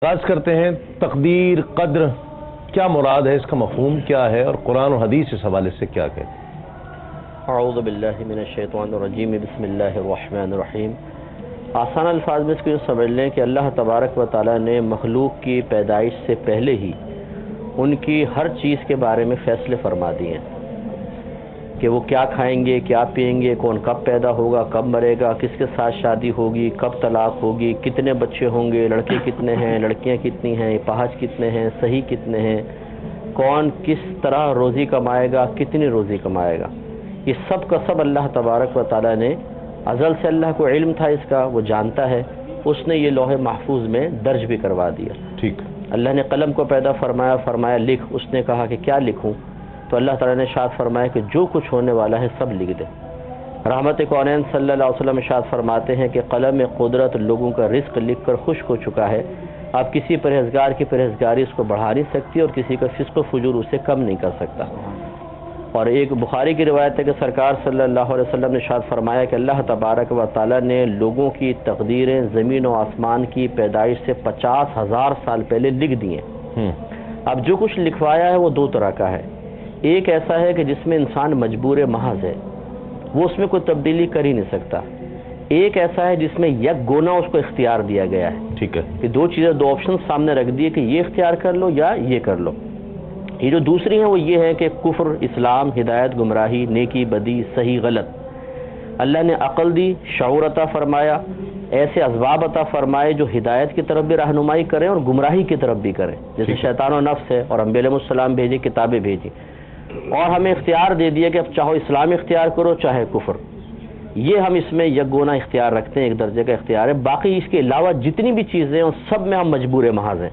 آغاز کرتے ہیں تقدیر قدر کیا مراد ہے، اس کا مفہوم کیا ہے اور قرآن و حدیث اس حوالے سے کیا کہتے ہیں؟ اعوذ باللہ من الشیطان الرجیم، بسم اللہ الرحمن الرحیم۔ آسان الفاظ میں اس کو سمجھ لیں کہ اللہ تبارک و تعالیٰ نے مخلوق کی پیدائش سے پہلے ہی ان کی ہر چیز کے بارے میں فیصلے فرما دیے ہیں کہ وہ کیا کھائیں گے، کیا پئیں گے، کون کب پیدا ہوگا، کب مرے گا، کس کے ساتھ شادی ہوگی، کب طلاق ہوگی، کتنے بچے ہوں گے، لڑکے کتنے ہیں، لڑکیاں کتنی ہیں، پہاج کتنے ہیں، صحیح کتنے ہیں، کون کس طرح روزی کمائے گا، کتنی روزی کمائے گا۔ یہ سب کا سب اللہ تبارک و تعالیٰ نے ازل سے اللہ کو علم تھا اس کا، وہ جانتا ہے، اس نے یہ لوح محفوظ میں درج بھی کروا دیا۔ ٹھیک، اللہ نے قلم کو پیدا فرمایا لکھ، اس نے کہا کہ کیا لکھوں، تو اللہ تعالیٰ نے ارشاد فرمایا کہ جو کچھ ہونے والا ہے سب لکھ دے۔ رحمت کونین صلی اللہ علیہ وسلم ارشاد فرماتے ہیں کہ قلم قدرت لوگوں کا رزق لکھ کر خشک ہو چکا ہے، اب کسی پرہیزگار کی پرہیزگاری اس کو بڑھا نہیں سکتی اور کسی کا فسق و فجور اسے کم نہیں کر سکتا۔ اور ایک بخاری کی روایت ہے کہ سرکار صلی اللہ علیہ وسلم نے ارشاد فرمایا کہ اللہ تبارک و تعالیٰ نے لوگوں کی تقدیریں زمین و آسمان کی پیدائش سے 50,000 سال پہلے لکھ دی ہیں۔ اب جو کچھ لکھوایا ہے وہ دو طرح کا ہے، ایک ایسا ہے کہ جس میں انسان مجبور محض ہے، وہ اس میں کوئی تبدیلی کر ہی نہیں سکتا، ایک ایسا ہے جس میں یک گونا اس کو اختیار دیا گیا ہے۔ ٹھیک ہے، کہ دو چیزیں، دو آپشن سامنے رکھ دیے کہ یہ اختیار کر لو یا یہ کر لو۔ یہ جو دوسری ہیں وہ یہ ہے کہ کفر، اسلام، ہدایت، گمراہی، نیکی، بدی، صحیح، غلط۔ اللہ نے عقل دی، شعور عطا فرمایا، ایسے اسباب عطا فرمائے جو ہدایت کی طرف بھی رہنمائی کریں اور گمراہی کی طرف بھی کریں، جیسے شیطان و نفس ہے، اور انبیاء علیہ السلام بھیجے، کتابیں بھیجی، اور ہمیں اختیار دے دیا کہ اب چاہو اسلام اختیار کرو چاہے کفر۔ یہ ہم اس میں یک گونا اختیار رکھتے ہیں، ایک درجے کا اختیار ہے۔ باقی اس کے علاوہ جتنی بھی چیزیں ہیں سب میں ہم مجبور محض ہیں۔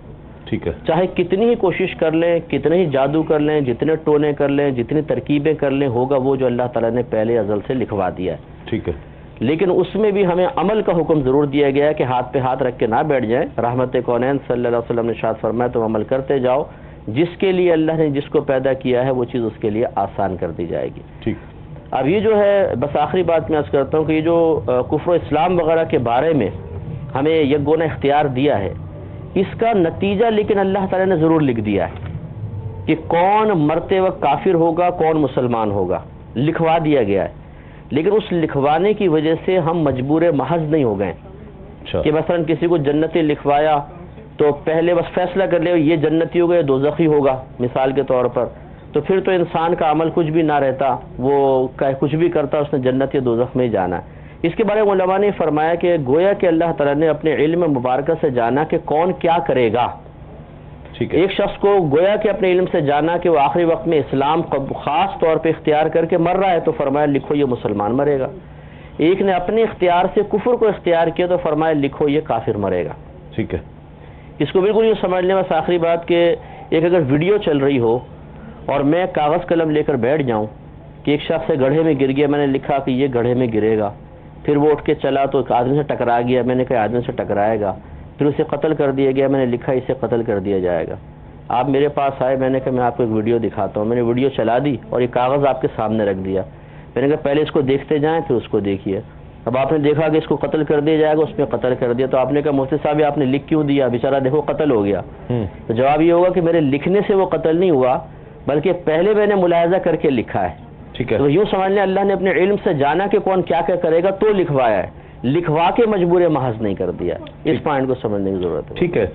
ٹھیک ہے، چاہے کتنی ہی کوشش کر لیں، کتنے ہی جادو کر لیں، جتنے ٹونے کر لیں، جتنی ترکیبیں کر لیں، ہوگا وہ جو اللہ تعالیٰ نے پہلے ازل سے لکھوا دیا ہے۔ ٹھیک ہے، لیکن اس میں بھی ہمیں عمل کا حکم ضرور دیا گیا ہے کہ ہاتھ پہ ہاتھ رکھ کے نہ بیٹھ جائیں۔ رحمت کونین صلی اللہ علیہ وسلم نے ارشاد فرمایا تم عمل کرتے جاؤ، جس کے لیے اللہ نے جس کو پیدا کیا ہے وہ چیز اس کے لیے آسان کر دی جائے گی۔ ٹھیک، اب یہ جو ہے، بس آخری بات میں عرض کرتا ہوں کہ یہ جو کفر و اسلام وغیرہ کے بارے میں ہمیں یک گونا اختیار دیا ہے، اس کا نتیجہ لیکن اللہ تعالیٰ نے ضرور لکھ دیا ہے کہ کون مرتے وقت کافر ہوگا، کون مسلمان ہوگا، لکھوا دیا گیا ہے۔ لیکن اس لکھوانے کی وجہ سے ہم مجبور محض نہیں ہو گئے کہ مثلا کسی کو جنتی لکھوایا تو پہلے بس فیصلہ کر لیا یہ جنتی ہوگا یا دوزخی ہوگا مثال کے طور پر، تو پھر تو انسان کا عمل کچھ بھی نہ رہتا، وہ کچھ بھی کرتا اس نے جنت یا دوزخ میں ہی جانا ہے۔ اس کے بارے میں علماء نے فرمایا کہ گویا کہ اللہ تعالیٰ نے اپنے علم مبارکہ سے جانا کہ کون کیا کرے گا۔ ایک شخص کو گویا کہ اپنے علم سے جانا کہ وہ آخری وقت میں اسلام خاص طور پہ اختیار کر کے مر رہا ہے تو فرمایا لکھو یہ مسلمان مرے گا۔ ایک نے اپنے اختیار سے کفر کو اختیار کیا تو فرمایا لکھو یہ کافر مرے گا۔ ٹھیک ہے، اس کو بالکل یہ سمجھ لیں، بس آخری بات کہ ایک اگر ویڈیو چل رہی ہو اور میں کاغذ قلم لے کر بیٹھ جاؤں کہ ایک شخص سے گڑھے میں گر گیا، میں نے لکھا کہ یہ گڑھے میں گرے گا، پھر وہ اٹھ کے چلا تو ایک آدمی سے ٹکرا گیا، میں نے کہا آدمی سے ٹکرائے گا، پھر اسے قتل کر دیا گیا، میں نے لکھا اسے قتل کر دیا جائے گا۔ آپ میرے پاس آئے، میں نے کہا میں آپ کو ایک ویڈیو دکھاتا ہوں، میں نے ویڈیو چلا دی اور یہ کاغذ آپ کے سامنے رکھ دیا، میں نے کہا پہلے اس کو دیکھتے جائیں پھر اس کو دیکھیے۔ اب آپ نے دیکھا کہ اس کو قتل کر دیا جائے گا، اس میں قتل کر دیا، تو آپ نے کہا مفتی صاحب آپ نے لکھ کیوں دیا، بیچارہ دیکھو قتل ہو گیا۔ تو جواب یہ ہوگا کہ میرے لکھنے سے وہ قتل نہیں ہوا بلکہ پہلے میں نے ملاحظہ کر کے لکھا ہے۔ ٹھیک ہے، تو یوں سمجھ لیں اللہ نے اپنے علم سے جانا کہ کون کیا کیا کرے گا تو لکھوایا ہے، لکھوا کے مجبور محض نہیں کر دیا۔ اس پوائنٹ کو سمجھنے کی ضرورت ہے۔ ٹھیک ہے۔